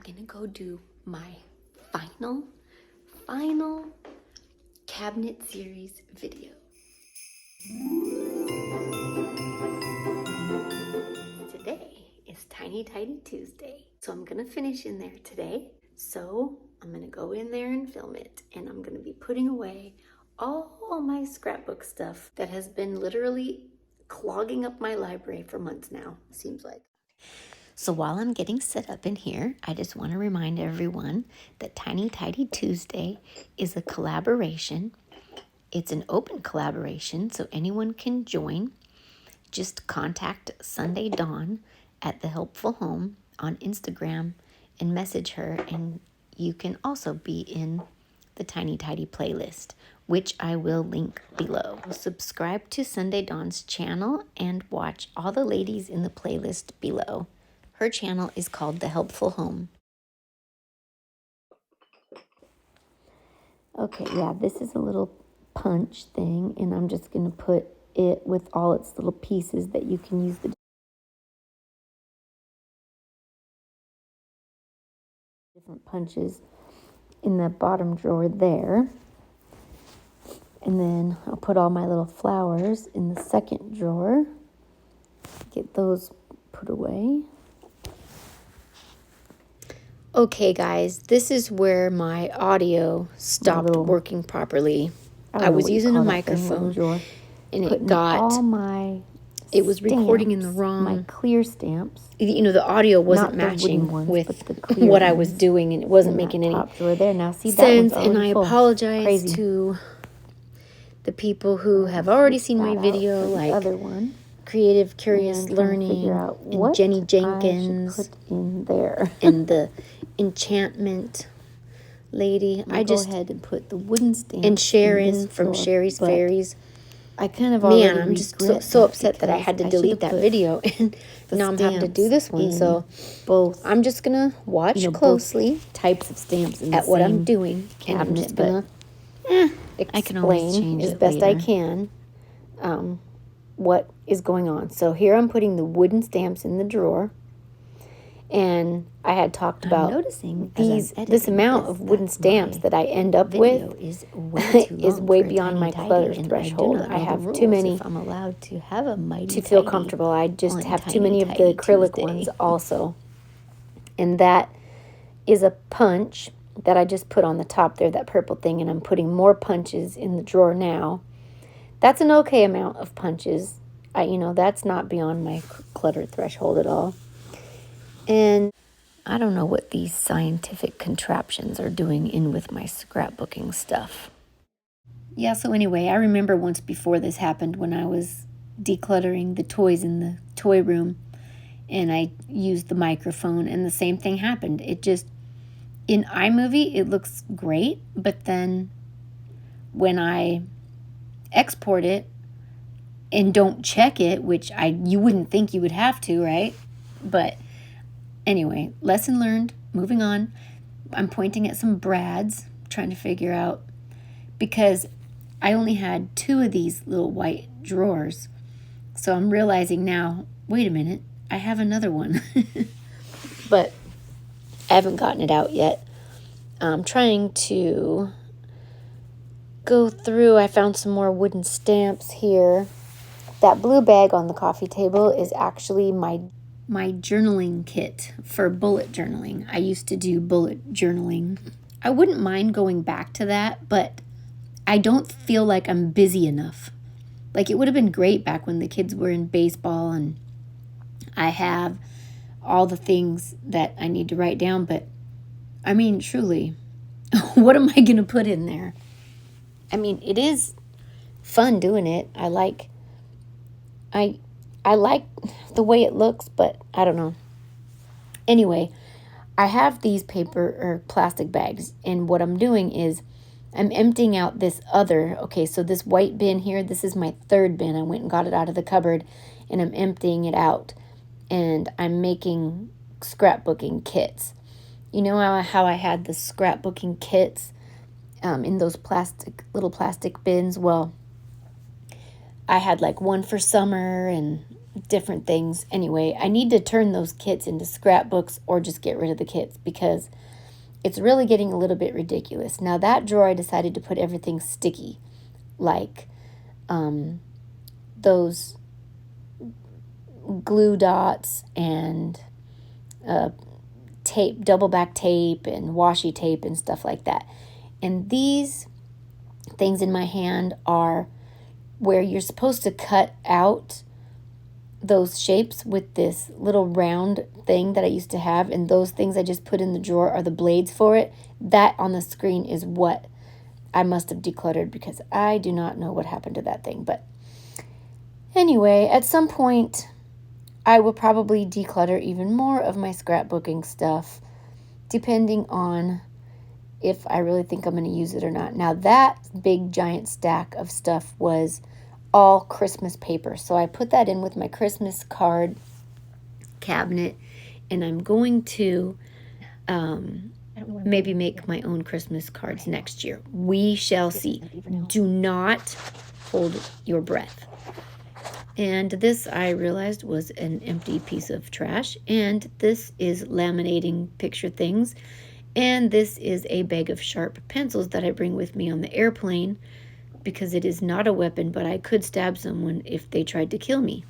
gonna go do my final cabinet series video. Today is Tiny Tidy Tuesday, so I'm gonna finish in there today. So I'm gonna go in there and film it, and I'm gonna be putting away all my scrapbook stuff that has been literally clogging up my library for months now, seems like. So while I'm getting set up in here, I just want to remind everyone that Tiny Tidy Tuesday is a collaboration. It's an open collaboration, so anyone can join. Just contact Sunday Dawn at The Helpful Home on Instagram and message her, and you can also be in the Tiny Tidy playlist, which I will link below. Subscribe to Sunday Dawn's channel and watch all the ladies in the playlist below. Her channel is called The Helpful Home. Okay, yeah, this is a little punch thing, and I'm just going to put it with all its little pieces that you can use the different punches in the bottom drawer there. And then I'll put all my little flowers in the second drawer. Get those put away. Okay, guys, this is where my audio stopped working properly. I was using a microphone, and it was recording in the wrong... My clear stamps. You know, the audio wasn't matching with what I was doing, and it wasn't making any sense, and I apologize to the people who have already seen my video, like Creative Curious Learning and Jenny Jenkins and the Enchantment lady. I just go ahead and put the wooden stamp and Sharon from Sherry's Fairies. I kind of already I'm just so upset that I had to delete that video, and now I'm having to do this one. So both I'm just gonna watch closely types of stamps at what I'm doing, and I'm just gonna explain as best I can what is going on. So here I'm putting the wooden stamps in the drawer. And I had talked about this amount of wooden stamps that I end up with is way beyond my clutter threshold. I have too many to feel comfortable. I just have too many of the acrylic ones also. And that is a punch that I just put on the top there, that purple thing, and I'm putting more punches in the drawer now. That's an okay amount of punches. That's not beyond my clutter threshold at all. And I don't know what these scientific contraptions are doing in with my scrapbooking stuff. Yeah, so anyway, I remember once before this happened when I was decluttering the toys in the toy room, and I used the microphone, and the same thing happened. It just, in iMovie, it looks great, but then when I export it and don't check it, which you wouldn't think you would have to, right? But anyway, lesson learned, moving on. I'm pointing at some brads, trying to figure out, because I only had 2 of these little white drawers. So I'm realizing now, wait a minute, I have another one. But I haven't gotten it out yet. I'm trying to go through. I found some more wooden stamps here. That blue bag on the coffee table is actually my journaling kit for bullet journaling. I used to do bullet journaling. I wouldn't mind going back to that, but I don't feel like I'm busy enough. Like, it would have been great back when the kids were in baseball and I have all the things that I need to write down, but I mean, truly, what am I going to put in there? I mean, it is fun doing it. I like the way it looks, but I don't know. Anyway, I have these paper or plastic bags, and what I'm doing is I'm emptying out this other, so this white bin here, this is my 3rd bin. I went and got it out of the cupboard, and I'm emptying it out, and I'm making scrapbooking kits. You know how I had the scrapbooking kits in those little plastic bins? Well, I had like one for summer and different things. Anyway, I need to turn those kits into scrapbooks or just get rid of the kits because it's really getting a little bit ridiculous. Now that drawer, I decided to put everything sticky, like those glue dots and tape, double back tape and washi tape and stuff like that. And these things in my hand are where you're supposed to cut out those shapes with this little round thing that I used to have, and those things I just put in the drawer are the blades for it. That on the screen is what I must have decluttered because I do not know what happened to that thing. But anyway, at some point I will probably declutter even more of my scrapbooking stuff depending on if I really think I'm going to use it or not. Now that big giant stack of stuff was all Christmas paper. So I put that in with my Christmas card cabinet, and I'm going to maybe make my own Christmas cards next year. We shall see. Do not hold your breath. And this, I realized, was an empty piece of trash. And this is laminating picture things. And this is a bag of sharp pencils that I bring with me on the airplane because it is not a weapon, but I could stab someone if they tried to kill me.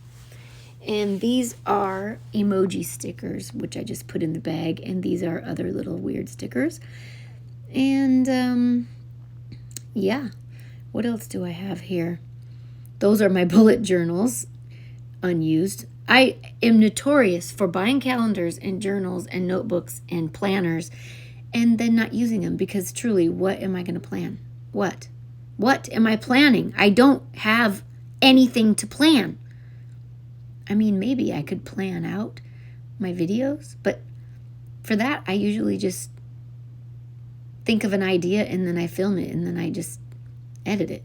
And these are emoji stickers, which I just put in the bag. And these are other little weird stickers. And, yeah. What else do I have here? Those are my bullet journals, unused. I am notorious for buying calendars and journals and notebooks and planners and then not using them because truly, what am I going to plan? What? What am I planning? I don't have anything to plan. I mean, maybe I could plan out my videos, but for that, I usually just think of an idea and then I film it and then I just edit it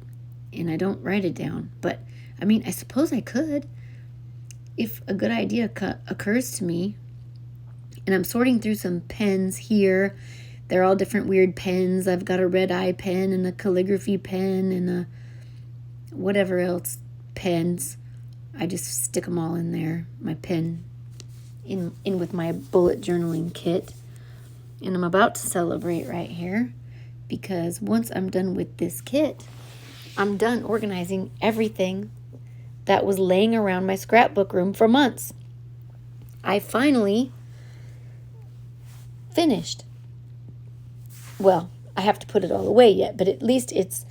and I don't write it down. But I mean, I suppose I could if a good idea occurs to me. And I'm sorting through some pens here. They're all different weird pens. I've got a red eye pen and a calligraphy pen and a whatever else pens. I just stick them all in there, my pen, in with my bullet journaling kit. And I'm about to celebrate right here because once I'm done with this kit, I'm done organizing everything that was laying around my scrapbook room for months. I finally finished. Well, I have to put it all away yet, but at least it's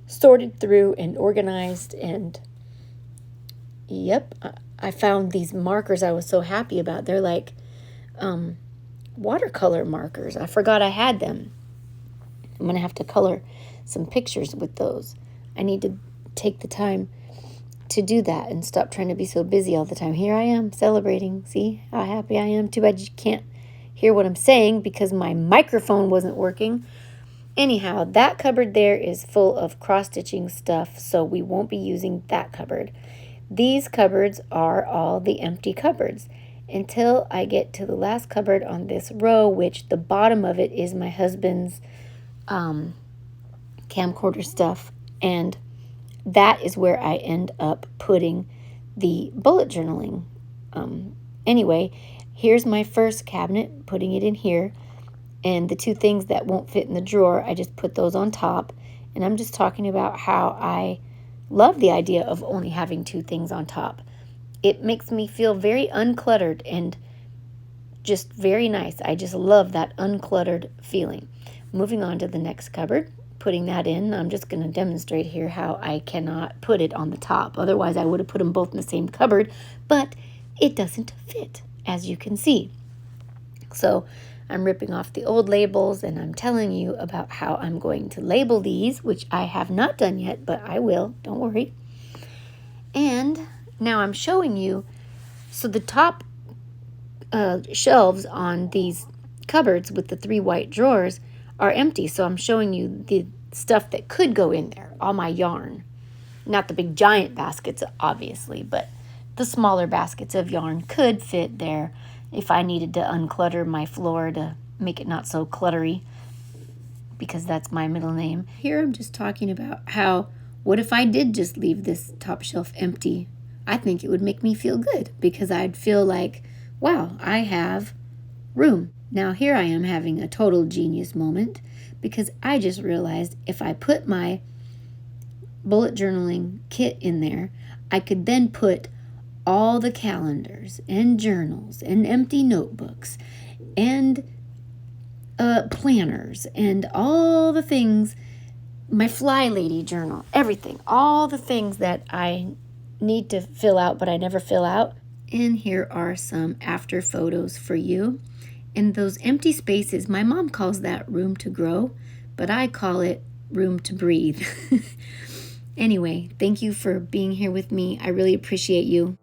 sorted through and organized. And yep, I found these markers I was so happy about. They're like watercolor markers. I forgot I had them. I'm going to have to color some pictures with those. I need to take the time to do that and stop trying to be so busy all the time. Here I am celebrating. See how happy I am? Too bad you can't hear what I'm saying because my microphone wasn't working. Anyhow, that cupboard there is full of cross-stitching stuff, so we won't be using that cupboard. These cupboards are all the empty cupboards until I get to the last cupboard on this row, which the bottom of it is my husband's camcorder stuff. And that is where I end up putting the bullet journaling. Anyway, here's my first cabinet, putting it in here. And the two things that won't fit in the drawer, I just put those on top. And I'm just talking about how I love the idea of only having two things on top. It makes me feel very uncluttered and just very nice. I just love that uncluttered feeling. Moving on to the next cupboard. Putting that in, I'm just going to demonstrate here how I cannot put it on the top. Otherwise, I would have put them both in the same cupboard, but it doesn't fit, as you can see. So I'm ripping off the old labels, and I'm telling you about how I'm going to label these, which I have not done yet, but I will. Don't worry. And now I'm showing you, so the top shelves on these cupboards with the 3 white drawers are empty, so I'm showing you the stuff that could go in there, all my yarn. Not the big giant baskets, obviously, but the smaller baskets of yarn could fit there if I needed to unclutter my floor to make it not so cluttery, because that's my middle name. Here I'm just talking about how, what if I did just leave this top shelf empty? I think it would make me feel good because I'd feel like, wow, I have room. Now here I am having a total genius moment because I just realized if I put my bullet journaling kit in there, I could then put all the calendars and journals and empty notebooks and planners and all the things, my Fly Lady journal, everything, all the things that I need to fill out but I never fill out. And here are some after photos for you. And those empty spaces, my mom calls that room to grow, but I call it room to breathe. Anyway, thank you for being here with me. I really appreciate you.